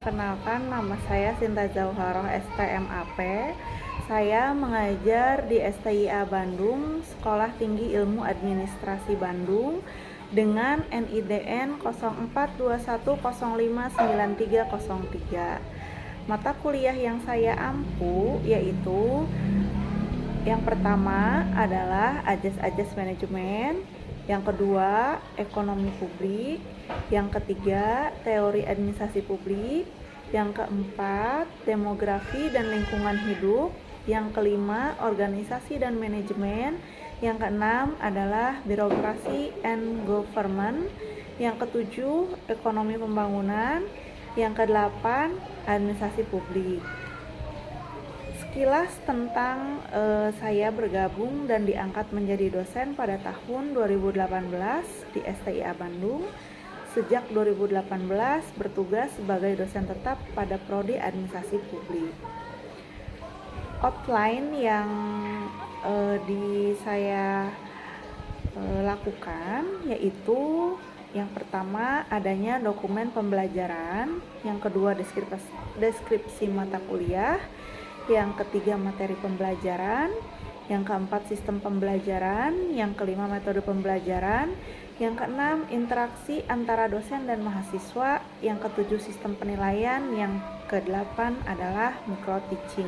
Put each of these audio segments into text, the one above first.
Perkenalkan, nama saya Sinta Zauharoh STMAP. Saya mengajar di STIA Bandung, Sekolah Tinggi Ilmu Administrasi Bandung, dengan NIDN 0421059303. Mata kuliah yang saya ampu yaitu yang pertama adalah Ajas Manajemen, yang kedua Ekonomi Publik, yang ketiga Teori Administrasi Publik, yang keempat Demografi dan Lingkungan Hidup, yang kelima Organisasi dan Manajemen, yang keenam adalah Birokrasi and Government, yang ketujuh Ekonomi Pembangunan, yang kedelapan Administrasi Publik. Sekilas tentang saya bergabung dan diangkat menjadi dosen pada tahun 2018 di STIA Bandung. Sejak 2018 bertugas sebagai dosen tetap pada Prodi Administrasi Publik. Outline yang saya lakukan yaitu yang pertama adanya dokumen pembelajaran, yang kedua deskripsi mata kuliah, yang ketiga materi pembelajaran, yang keempat sistem pembelajaran, yang kelima metode pembelajaran, yang keenam interaksi antara dosen dan mahasiswa, yang ketujuh sistem penilaian, yang kedelapan adalah micro teaching.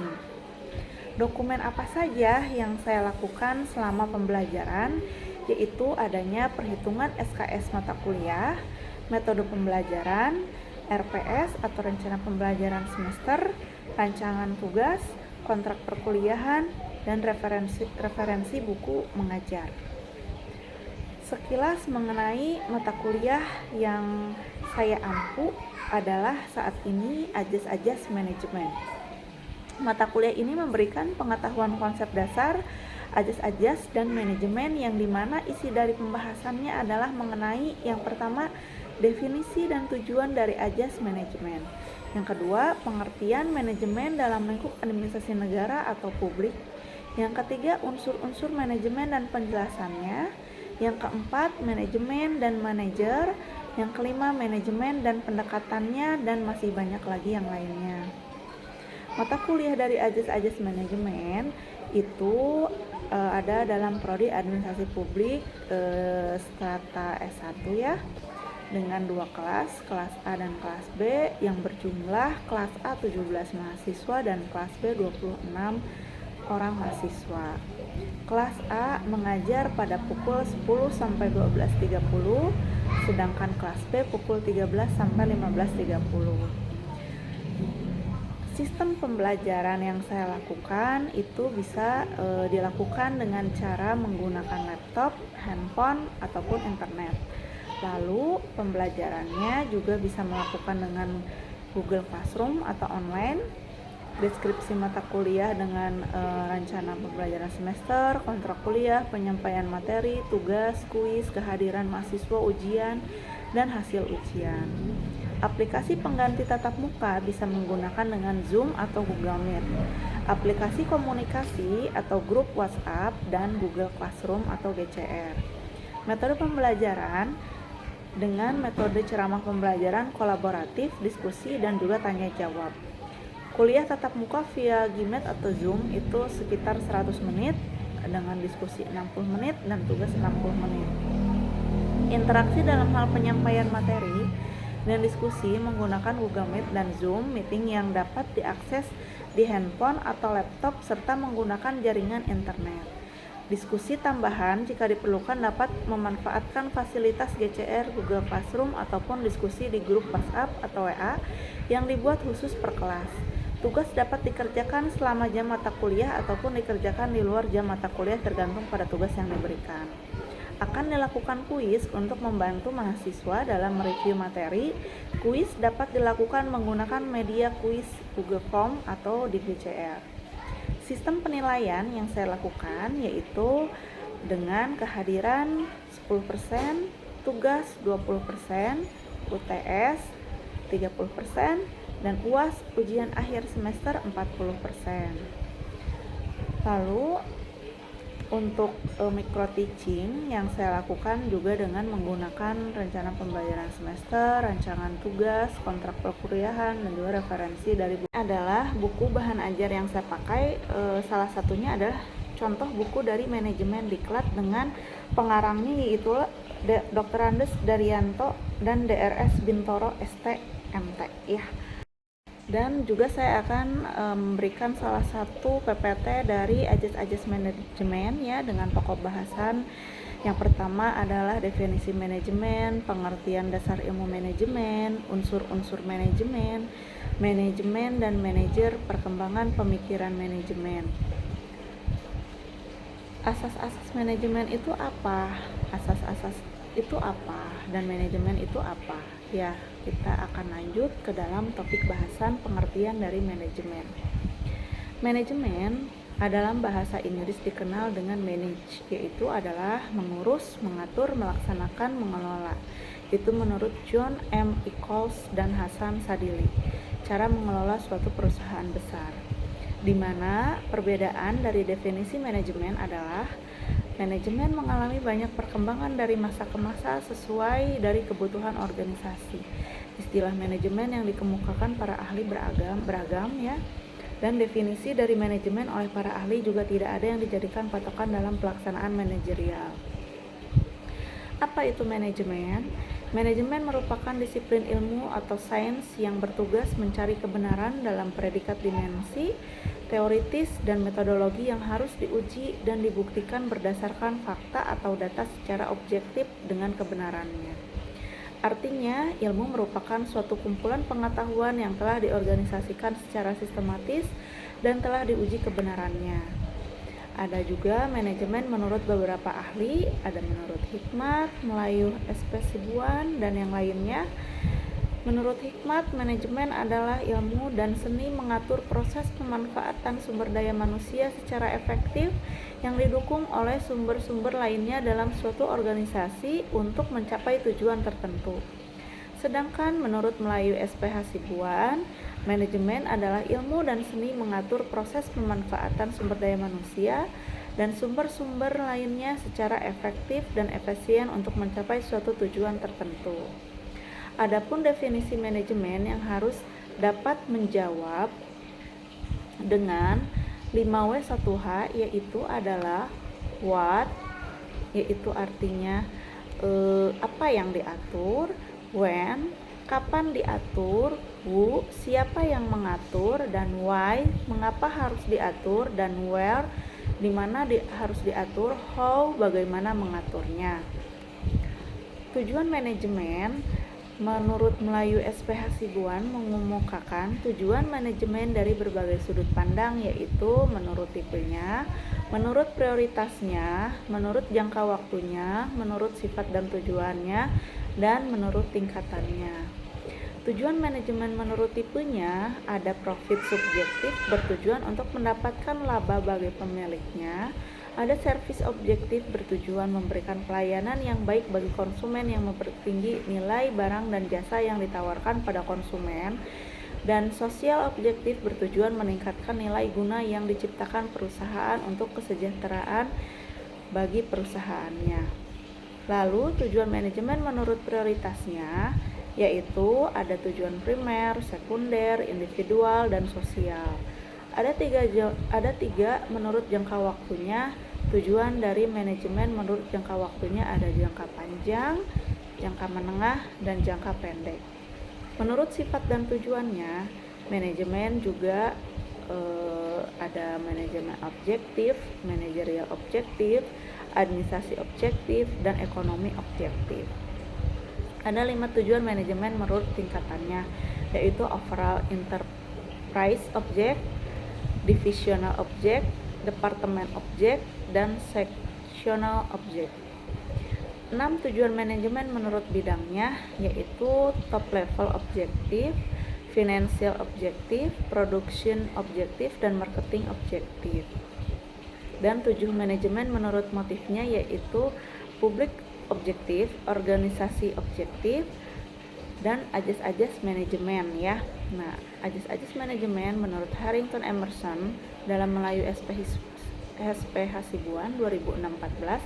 Dokumen apa saja yang saya lakukan selama pembelajaran, yaitu adanya perhitungan SKS mata kuliah, metode pembelajaran, RPS atau rencana pembelajaran semester, rancangan tugas, kontrak perkuliahan, dan referensi buku mengajar. Sekilas mengenai mata kuliah yang saya ampu adalah saat ini Ajas Manajemen. Mata kuliah ini memberikan pengetahuan konsep dasar Ajas dan manajemen, yang dimana isi dari pembahasannya adalah mengenai yang pertama definisi dan tujuan dari Ajas Manajemen, yang kedua pengertian manajemen dalam lingkup administrasi negara atau publik, yang ketiga unsur-unsur manajemen dan penjelasannya, yang keempat manajemen dan manajer, yang kelima manajemen dan pendekatannya, dan masih banyak lagi yang lainnya. Mata kuliah dari Ajas Manajemen itu ada dalam Prodi Administrasi Publik strata S1 ya, dengan dua kelas A dan kelas B, yang berjumlah kelas A 17 mahasiswa dan kelas B 26 orang mahasiswa. Kelas A mengajar pada pukul 10 sampai 12.30, sedangkan kelas B pukul 13 sampai 15.30. Sistem pembelajaran yang saya lakukan itu bisa dilakukan dengan cara menggunakan laptop, handphone, ataupun internet. Lalu pembelajarannya juga bisa melakukan dengan Google Classroom atau online, deskripsi mata kuliah dengan rencana pembelajaran semester, kontrak kuliah, penyampaian materi, tugas, kuis, kehadiran mahasiswa, ujian, dan hasil ujian. Aplikasi pengganti tatap muka bisa menggunakan dengan Zoom atau Google Meet. Aplikasi komunikasi atau grup WhatsApp dan Google Classroom atau GCR. Metode pembelajaran dengan metode ceramah pembelajaran kolaboratif, diskusi, dan juga tanya jawab. Kuliah tatap muka via Gmeet atau Zoom itu sekitar 100 menit dengan diskusi 60 menit dan tugas 60 menit. Interaksi dalam hal penyampaian materi dan diskusi menggunakan Google Meet dan Zoom meeting yang dapat diakses di handphone atau laptop serta menggunakan jaringan internet. Diskusi tambahan jika diperlukan dapat memanfaatkan fasilitas GCR, Google Classroom, ataupun diskusi di grup WhatsApp atau WA yang dibuat khusus per kelas. Tugas dapat dikerjakan selama jam mata kuliah ataupun dikerjakan di luar jam mata kuliah tergantung pada tugas yang diberikan. Akan dilakukan kuis untuk membantu mahasiswa dalam mereview materi. Kuis dapat dilakukan menggunakan media kuis Google Form atau di GCR. Sistem penilaian yang saya lakukan yaitu dengan kehadiran 10%, tugas 20%, UTS 30%, dan UAS ujian akhir semester 40%. Lalu untuk micro teaching yang saya lakukan juga dengan menggunakan rencana pembayaran semester, rancangan tugas, kontrak perkuliahan, dan juga referensi dari buku. Adalah buku bahan ajar yang saya pakai, salah satunya adalah contoh buku dari manajemen diklat dengan pengarangnya yaitu Dr. Andes Daryanto dan DRS Bintoro ST MT ya. Dan juga saya akan memberikan salah satu PPT dari Ajas Manajemen ya, dengan pokok bahasan. Yang pertama adalah definisi manajemen, pengertian dasar ilmu manajemen, unsur-unsur manajemen, manajemen dan manajer, perkembangan pemikiran manajemen. Asas-asas manajemen itu apa? Asas-asas itu apa? Dan manajemen itu apa? Ya, kita akan lanjut ke dalam topik bahasan pengertian dari manajemen. Manajemen dalam bahasa Inggris dikenal dengan manage, yaitu adalah mengurus, mengatur, melaksanakan, mengelola. Itu menurut John M. Eccles dan Hasan Sadili, cara mengelola suatu perusahaan besar. Di mana perbedaan dari definisi manajemen adalah manajemen mengalami banyak perkembangan dari masa ke masa sesuai dari kebutuhan organisasi. Istilah manajemen yang dikemukakan para ahli beragam ya. Dan definisi dari manajemen oleh para ahli juga tidak ada yang dijadikan patokan dalam pelaksanaan manajerial. Apa itu manajemen? Manajemen merupakan disiplin ilmu atau sains yang bertugas mencari kebenaran dalam predikat dimensi, teoritis, dan metodologi yang harus diuji dan dibuktikan berdasarkan fakta atau data secara objektif dengan kebenarannya. Artinya, ilmu merupakan suatu kumpulan pengetahuan yang telah diorganisasikan secara sistematis dan telah diuji kebenarannya. Ada juga manajemen menurut beberapa ahli, ada menurut Hikmat, Melayu SP Sibuan, dan yang lainnya. Menurut Hikmat, manajemen adalah ilmu dan seni mengatur proses pemanfaatan sumber daya manusia secara efektif yang didukung oleh sumber-sumber lainnya dalam suatu organisasi untuk mencapai tujuan tertentu. Sedangkan menurut Melayu SP Hasibuan, manajemen adalah ilmu dan seni mengatur proses pemanfaatan sumber daya manusia dan sumber-sumber lainnya secara efektif dan efisien untuk mencapai suatu tujuan tertentu. Adapun definisi manajemen yang harus dapat menjawab dengan 5W1H yaitu adalah what, yaitu artinya apa yang diatur, when, kapan diatur, who, siapa yang mengatur, dan why, mengapa harus diatur, dan where, di mana harus diatur, how, bagaimana mengaturnya. Tujuan manajemen menurut Melayu SP Hasibuan mengemukakan tujuan manajemen dari berbagai sudut pandang, yaitu menurut tipenya, menurut prioritasnya, menurut jangka waktunya, menurut sifat dan tujuannya, dan menurut tingkatannya. Tujuan manajemen menurut tipenya ada profit subjektif bertujuan untuk mendapatkan laba bagi pemiliknya, ada servis objektif bertujuan memberikan pelayanan yang baik bagi konsumen yang mempertinggi nilai barang dan jasa yang ditawarkan pada konsumen, dan sosial objektif bertujuan meningkatkan nilai guna yang diciptakan perusahaan untuk kesejahteraan bagi perusahaannya. Lalu tujuan manajemen menurut prioritasnya yaitu ada tujuan primer, sekunder, individual, dan sosial. Ada tiga menurut jangka waktunya. Tujuan dari manajemen menurut jangka waktunya ada jangka panjang, jangka menengah, dan jangka pendek. Menurut sifat dan tujuannya, manajemen juga ada manajemen objektif, manajerial objektif, administrasi objektif, dan ekonomi objektif. Ada 5 tujuan manajemen menurut tingkatannya, yaitu overall enterprise object, divisional object, department object, dan sectional object. 6 tujuan manajemen menurut bidangnya, yaitu top level objektif, financial objektif, production objektif, dan marketing objektif. Dan 7 manajemen menurut motifnya, yaitu public objektif, organisasi objektif, dan ajas-ajas manajemen ya. Nah, ajas-ajas manajemen menurut Harrington Emerson dalam Melayu SP Hasibuan 2006-14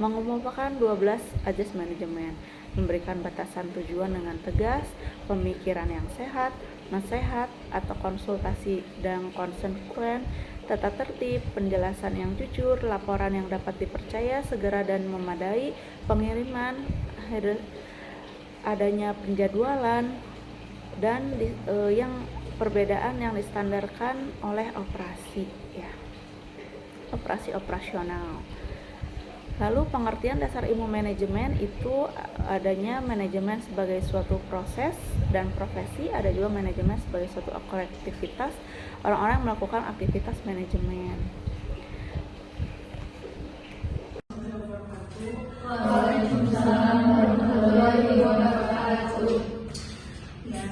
mengemukakan 12 ajas manajemen, memberikan batasan tujuan dengan tegas, pemikiran yang sehat, nasihat atau konsultasi dan konsekuen, tata tertib, penjelasan yang jujur, laporan yang dapat dipercaya, segera dan memadai, pengiriman, adanya penjadwalan, dan yang perbedaan yang distandarkan oleh operasi ya, operasi operasional. Lalu pengertian dasar ilmu manajemen itu adanya manajemen sebagai suatu proses dan profesi, ada juga manajemen sebagai suatu kolektivitas orang-orang melakukan aktivitas manajemen. Waalaikumsalam warahmatullahi wabarakatuh. Ya,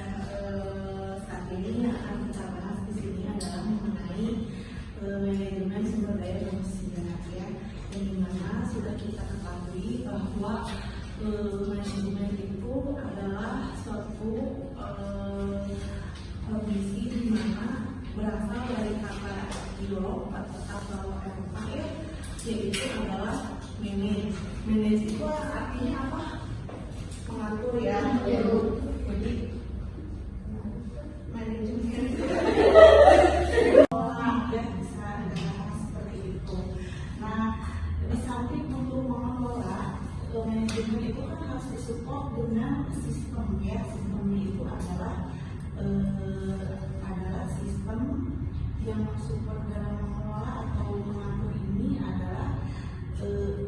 saat ini yang akan kita bahas di sini adalah mengenai manajemen sumber daya manusia ya, yang dimana sudah kita ketahui bahwa manajemen itu adalah suatu kondisi di mana berasal dari kata Eropa atau Eropa ya, yaitu adalah manage. Manage itu artinya apa? Mengatur ya. Jadi manajemen ya bisa dibahas seperti itu. Nah, di samping untuk mengelola manajemen itu kan harus disupport dengan sistem ya. Sistemnya itu adalah sistem yang mensupport dalam mengelola atau mengatur ini adalah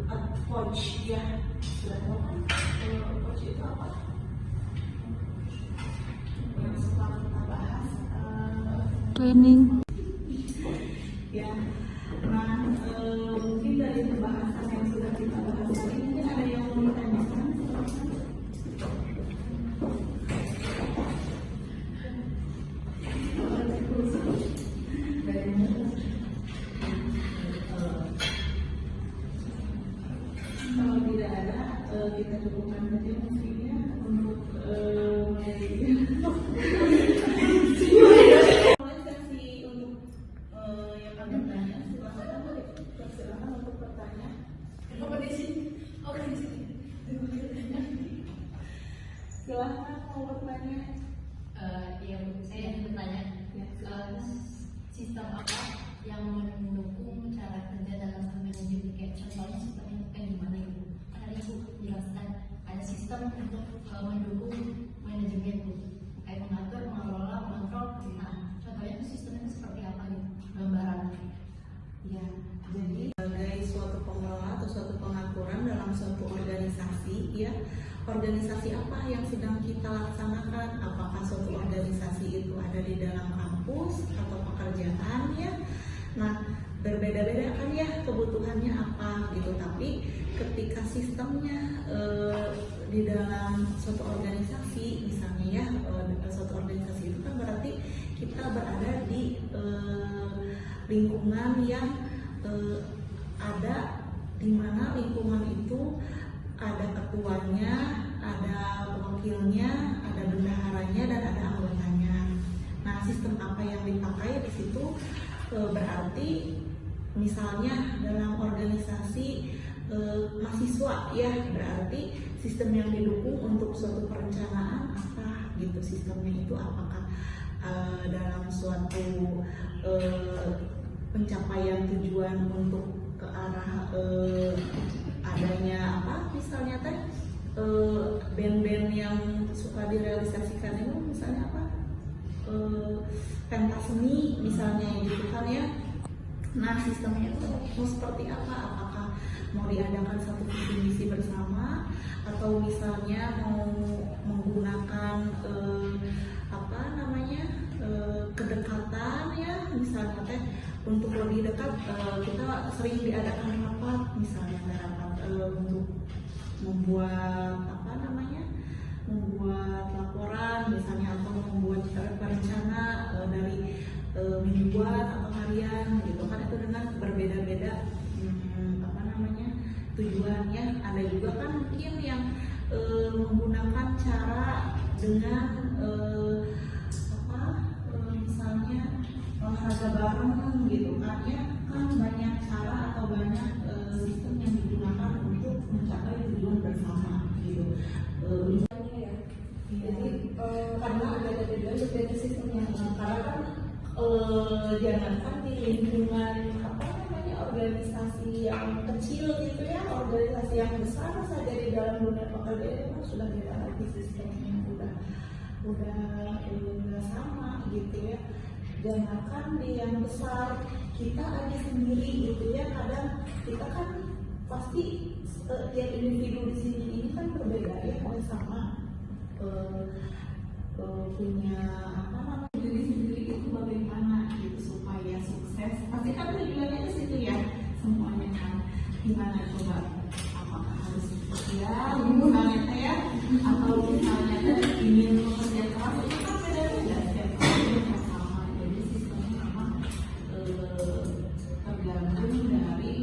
approach ya. Sudah tahu kan approach itu apa? Yang setelah kita bahas training ya. Nah, mungkin dari pembahasan yang sudah kita bahas tadi, mungkin ada yang mau ditanyakan? Kalau tidak ada, kita cukupkan saja mungkinnya untuk sesi untuk yang akan bertanya. Silakan untuk bertanya. Apa di sini? Oh, di sini. Silakan mau bertanya. Saya ingin bertanya, sistem apa yang mendukung cara kerja dalam manajemen, kayak contohnya sistemnya kayak gimana itu? Tadi aku jelaskan ada sistem untuk mendukung manajemen itu, kayak mengatur, mengelola, mengontrol. Nah, contohnya itu sistemnya seperti apa gitu, gambaran? Ya, jadi sebagai suatu pengelola atau suatu pengaturan dalam suatu organisasi ya, organisasi apa yang sedang kita laksanakan, apakah suatu organisasi itu ada di dalam kampus atau pekerjaan ya. Nah, berbeda-beda kan ya kebutuhannya apa gitu, tapi ketika sistemnya di dalam suatu organisasi misalnya ya, suatu organisasi itu kan berarti kita berada di lingkungan yang ada, di mana lingkungan itu ada ketuanya, ada wakilnya, ada bendaharanya, dan ada anggotanya. Nah, sistem apa yang dipakai di situ berarti misalnya dalam organisasi mahasiswa ya, berarti sistem yang didukung untuk suatu perencanaan apa gitu, sistemnya itu apakah dalam suatu pencapaian tujuan untuk ke arah adanya apa misalnya teh band-band yang suka direalisasikan itu misalnya apa, pentas seni misalnya gitu kan ya. Nah sistemnya itu mau seperti apa? Apakah mau diadakan satu visi misi bersama, atau misalnya mau menggunakan apa namanya kedekatan ya, misalnya teh untuk lebih dekat kita sering diadakan rapat misalnya rapat untuk membuat apa namanya, membuat laporan misalnya, atau membuat rencana dari mingguan atau harian gitu kan, itu dengan berbeda-beda apa namanya tujuannya. Ada juga kan mungkin yang menggunakan cara dengan misalnya olahraga bareng gitu kan ya, kan banyak cara atau banyak sistem yang digunakan untuk mencapai tujuan bersama gitu. Jadi karena ada beda sistemnya, karena kan jangankan di lingkungan apa namanya organisasi yang kecil gitu ya, organisasi yang besar saja di dalam dunia pekerjaan itu kan sudah beda lagi sistemnya, udah sama gitu ya. Jangankan di yang besar, kita aja sendiri gitu ya, kadang kita kan pasti tiap individu di sini ini kan berbeda ya, kan sama punya apa namanya diri sendiri itu bagaimana gitu supaya sukses. Pasti kan tujuannya ke situ ya semuanya kan. Gimana coba, apakah harus ya misalnya ya, atau misalnya ingin bekerja keras, itu kan beda-beda setiap orang yang sama. Jadi sistemnya memang tergantung dari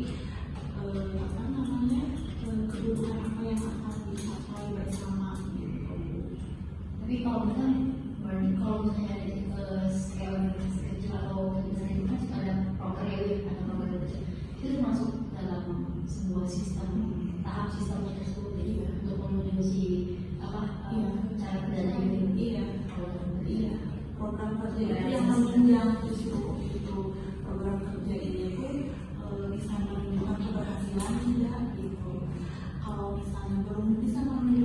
apa namanya kebutuhan apa yang akan dicapai bersama gitu. Tapi kalau misalnya kayak organisasi kecil atau misalnya itu kan suka ada proker reward atau proker kecil, itu masuk dalam sebuah sistem tahap sistemnya tersebut. Jadi untuk menuju si apa cara kerjanya itu Iya, program kerja itu yang menunjang justru itu, program kerja ini pun bisa menunjukkan keberhasilan tidak gitu. Kalau misalnya belum bisa menunjukkan